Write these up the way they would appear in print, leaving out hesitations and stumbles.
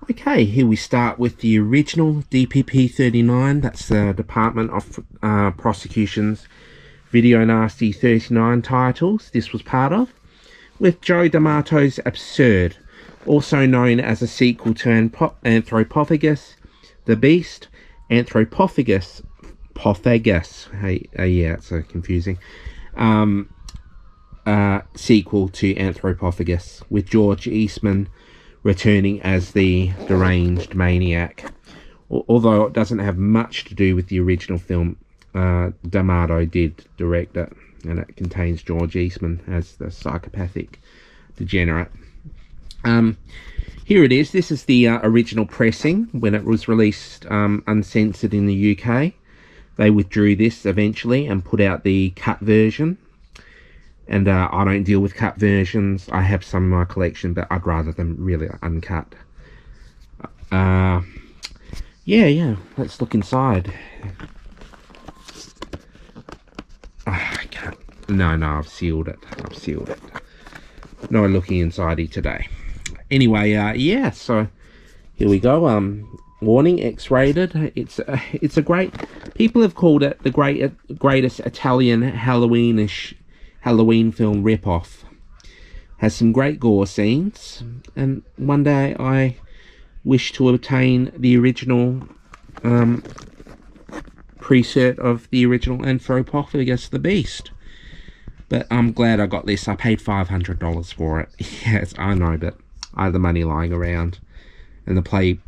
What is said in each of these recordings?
Okay, here we start with the original DPP 39. That's the Department of Prosecution's Video Nasty 39 titles this was part of, with Joe D'Amato's Absurd, also known as a sequel to Anthropophagus, The Beast, Anthropophagus, yeah, it's so confusing, sequel to Anthropophagus, with George Eastman returning as the deranged maniac. Although it doesn't have much to do with the original film, D'Amato did direct it, and it contains George Eastman as the psychopathic degenerate. Here it is. This is the original pressing when it was released uncensored in the UK. They withdrew this eventually and put out the cut version. And I don't deal with cut versions. I have some in my collection, but I'd rather them really uncut. Yeah, let's look inside. I can't. No, I've sealed it. No looking inside today. Anyway, yeah, so here we go. Warning, X-rated. It's a great. People have called it the greatest Italian Halloween film rip-off. Has some great gore scenes, and one day I wish to obtain the original pre-cert of the original Anthropophagus the Beast. But I'm glad I got this. I paid $500 for it. Yes, I know, but I have the money lying around, and the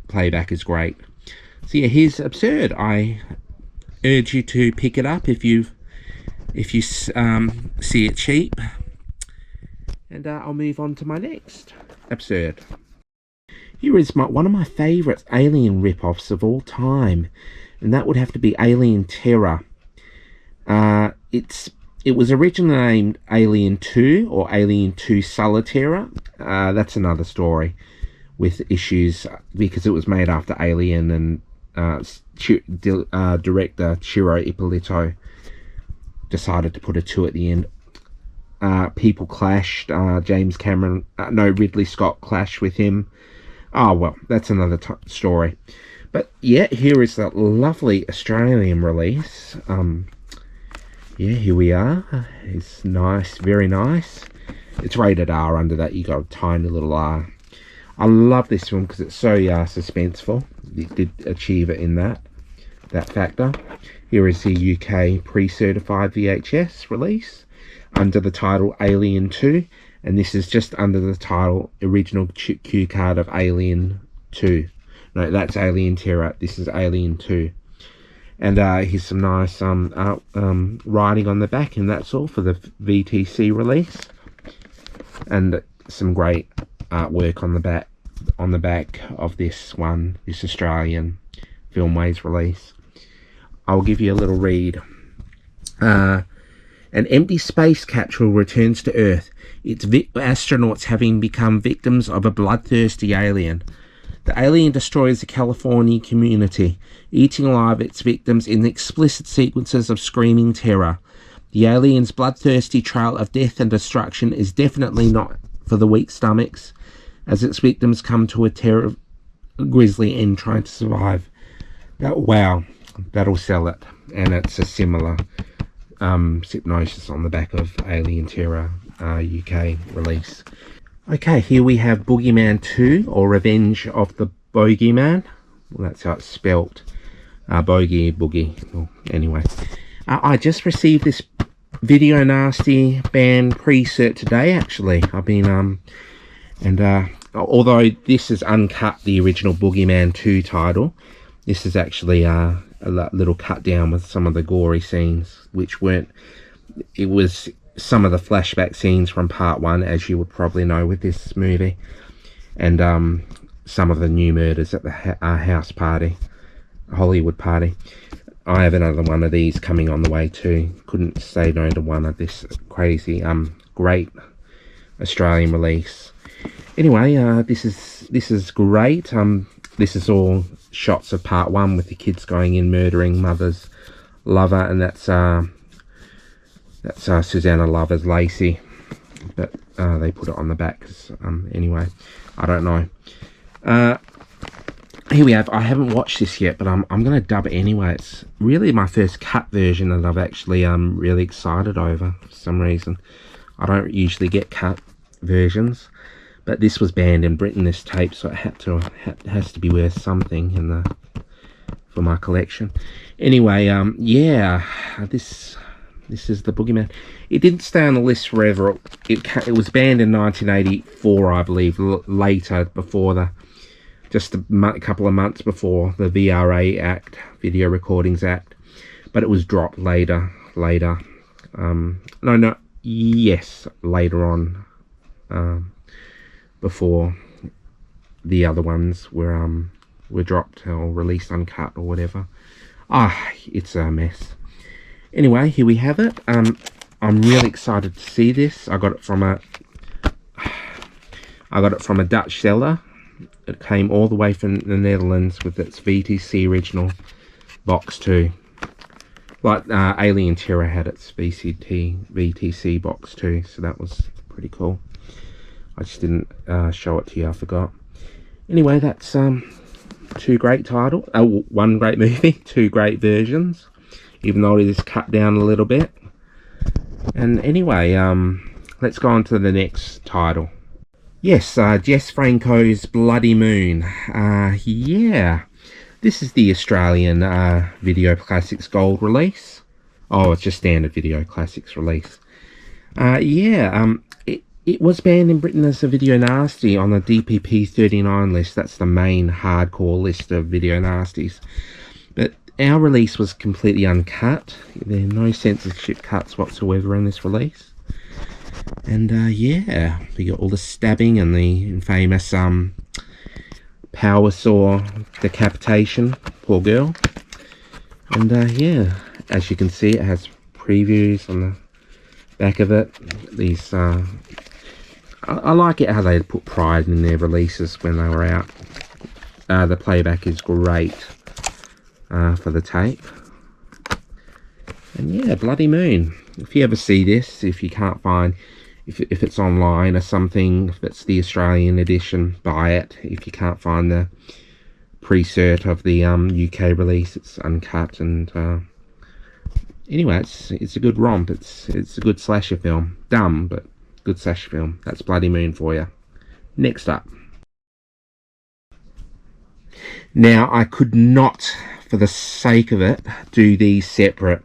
playback is great. So yeah, here's Absurd. I urge you to pick it up if you see it cheap. And I'll move on to my next Absurd. Here is one of my favourite Alien rip-offs of all time, and that would have to be Alien Terror. It was originally named Alien 2 or Alien 2 Solitaire. That's another story with issues because it was made after Alien, and director Ciro Ippolito decided to put a 2 at the end. People clashed. Ridley Scott clashed with him. Oh well, that's another story. But yeah, here is that lovely Australian release. Yeah, here we are. It's nice, very nice. It's rated R. Under that you got a tiny little R. I love this film because it's so suspenseful. It did achieve it in that factor. Here is the UK pre-certified VHS release under the title Alien 2, and this is just under the title original cue card of Alien 2. No, that's Alien Terror. This is Alien 2. And here's some nice writing on the back, and that's all for the VTC release. And some great artwork on the back of this Australian Filmways release. I'll give you a little read. An empty space capsule returns to Earth, its astronauts having become victims of a bloodthirsty alien. The alien destroys the California community, eating alive its victims in explicit sequences of screaming terror. The alien's bloodthirsty trail of death and destruction is definitely not for the weak stomachs, as its victims come to a grisly end trying to survive. Wow, that'll sell it. And it's a similar synopsis on the back of Alien Terror UK release. Okay, here we have Boogeyman 2, or Revenge of the Bogeyman. Well, that's how it's spelt. Boogie. Well, anyway, I just received this Video Nasty band pre-cert today, actually. I've been, although this is uncut, the original Boogeyman 2 title, this is actually a little cut down with some of the gory scenes, which weren't, it was some of the flashback scenes from part 1, as you would probably know with this movie, and some of the new murders at the house party, Hollywood party. I have another one of these coming on the way too. Couldn't say no to one of this crazy great Australian release. Anyway, this is great. This is all shots of part 1 with the kids going in murdering mother's lover, and that's Susanna Lover's Lacey, but they put it on the back. Anyway, I don't know. here we have, I haven't watched this yet, but I'm going to dub it anyway. It's really my first cut version that I've actually really excited over for some reason. I don't usually get cut versions, but this was banned in Britain, this tape, so it has to be worth something in the for my collection. Anyway, yeah, this is the Boogeyman. It didn't stay on the list forever. It was banned in 1984, I believe, later, before the just a couple of months before the VRA Act, Video Recordings Act, but it was dropped later. Later on, before the other ones were dropped or released uncut or whatever. It's a mess. Anyway, here we have it. I'm really excited to see this. I got it from a Dutch seller. It came all the way from the Netherlands with its VTC original box too. Like Alien Terror had its VTC box too, so that was pretty cool. I just didn't show it to you, I forgot. Anyway, that's two great titles. One great movie, two great versions, even though it is cut down a little bit. And anyway, let's go on to the next title. Yes, Jess Franco's Bloody Moon. Yeah, this is the Australian Video Classics Gold release. Oh, it's just standard Video Classics release. It was banned in Britain as a video nasty on the DPP 39 list. That's the main hardcore list of video nasties. But our release was completely uncut. There are no censorship cuts whatsoever in this release. And yeah, we got all the stabbing and the infamous power saw decapitation, poor girl. And yeah, as you can see, it has previews on the back of it. These I like it how they put pride in their releases when they were out. The playback is great for the tape. And yeah, Bloody Moon. If you ever see this, if you can't find, if it's online or something, if it's the Australian edition, buy it. If you can't find the pre-cert of the UK release, it's uncut. And anyway, it's a good romp. It's a good slasher film. Dumb, but good slasher film. That's Bloody Moon for you. Next up. Now, I could not, for the sake of it, do these separate.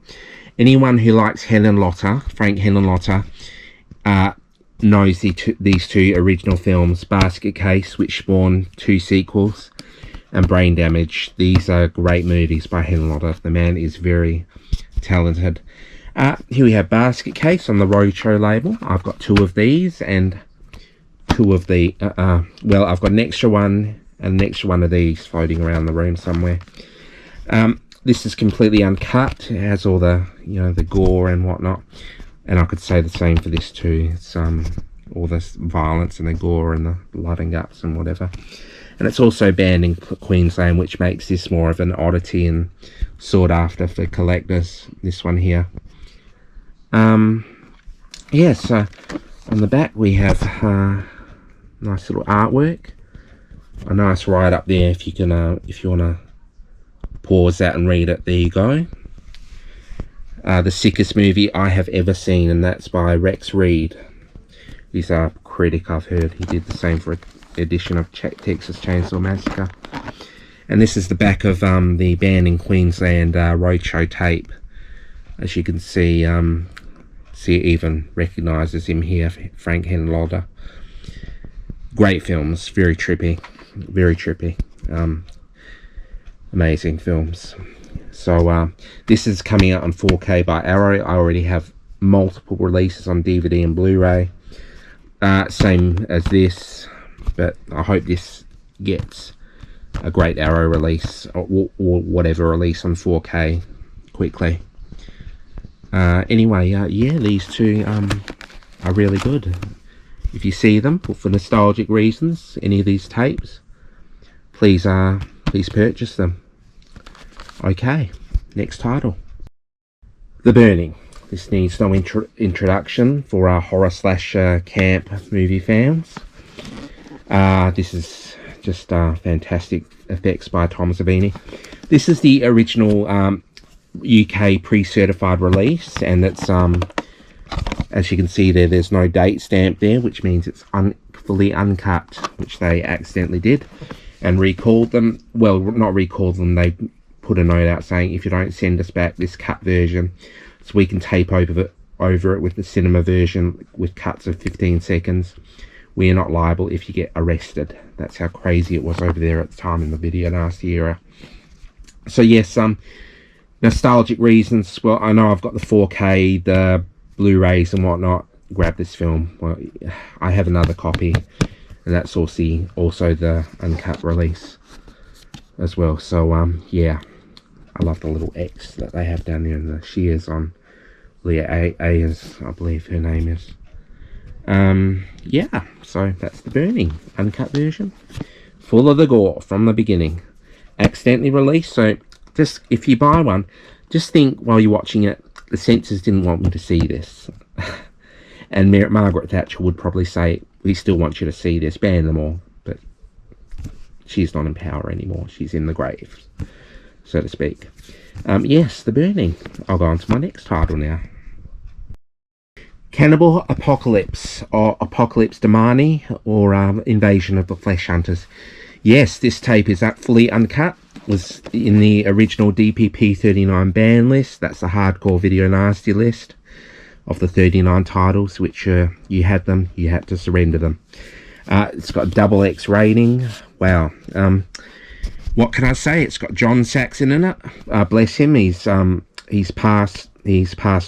Anyone who likes Frank Henenlotter, knows these two original films, Basket Case, which spawned two sequels, and Brain Damage. These are great movies by Henenlotter. The man is very talented. Here we have Basket Case on the Roadshow label. I've got two of these and two of the, well, I've got an extra one and an extra one of these floating around the room somewhere. This is completely uncut. It has all the, the gore and whatnot. And I could say the same for this too. It's all this violence and the gore and the blood and guts and whatever. And it's also banned in Queensland, which makes this more of an oddity and sought after for collectors. This one here. Yeah, so on the back we have nice little artwork. A nice write up there if you can, if you want to pause that and read it. There you go. The sickest movie I have ever seen, and that's by Rex Reed. He's a critic, I've heard. He did the same for an edition of Texas Chainsaw Massacre. And this is the back of the banned in Queensland Roadshow tape. As you can see, see it even recognises him here, Frank Henenlotter. Great films, very trippy, very trippy. Amazing films. So this is coming out on 4K by Arrow. I already have multiple releases on DVD and Blu-ray. Same as this, but I hope this gets a great Arrow release or whatever release on 4K quickly. Anyway, yeah, these two are really good. If you see them for nostalgic reasons, any of these tapes, please purchase them. Okay, next title. The Burning. This needs no introduction for our horror slash camp movie fans. This is just fantastic effects by Tom Savini. This is the original UK pre-certified release, and it's as you can see there's no date stamp there, which means it's fully uncut, which they accidentally did and recalled them. Well, not recalled them, they put a note out saying if you don't send us back this cut version, so we can tape over it with the cinema version with cuts of 15 seconds, we are not liable if you get arrested. That's how crazy it was over there at the time in the video nasty era. So yes, nostalgic reasons. Well, I know I've got the 4K, the Blu-rays and whatnot. Grab this film. Well, I have another copy, and that's also the uncut release as well. So yeah, I love the little X that they have down there in the shears on Leah Ayers, I believe her name is. Yeah, so that's the Burning uncut version, full of the gore from the beginning, accidentally released. So just if you buy one, just think while you're watching it, the censors didn't want me to see this. And Margaret Thatcher would probably say, we still want you to see this, ban them all. But she's not in power anymore, she's in the grave, so to speak. Yes, The Burning. I'll go on to my next title now. Cannibal Apocalypse, or Apocalypse Demani, or Invasion of the Flesh Hunters. Yes, this tape is fully uncut. Was in the original DPP 39 ban list. That's the hardcore video nasty list of the 39 titles, which you had to surrender them. It's got a XX rating. Wow. What can I say? It's got John Saxon in it. Bless him. He's passed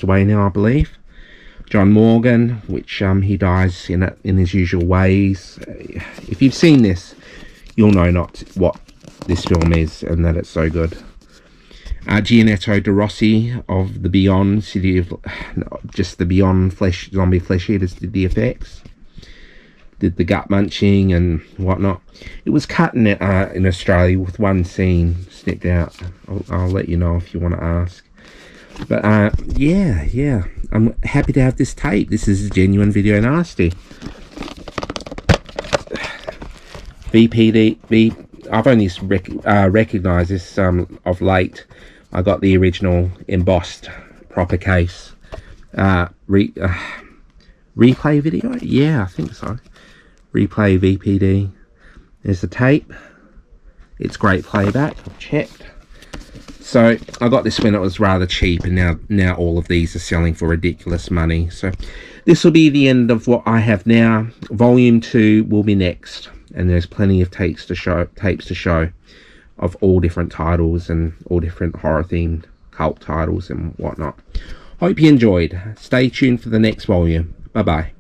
away now, I believe. John Morgan, which he dies in his usual ways. If you've seen this, you'll know not what this film is, and that it's so good. Gianetto De Rossi of the Beyond just the Beyond Zombie Flesh Eaters did the effects, did the gut munching and whatnot. It was cut in Australia with one scene snipped out. I'll let you know if you want to ask. But yeah, I'm happy to have this tape. This is a genuine video nasty. I've only recognised this of late. I got the original embossed proper case. Replay video? Yeah, I think so. Replay VPD. There's the tape. It's great playback. I've checked. So I got this when it was rather cheap, and now all of these are selling for ridiculous money. So this will be the end of what I have now. Volume 2 will be next, and there's plenty of tapes to show of all different titles and all different horror themed cult titles and whatnot. Hope you enjoyed. Stay tuned for the next volume. Bye bye.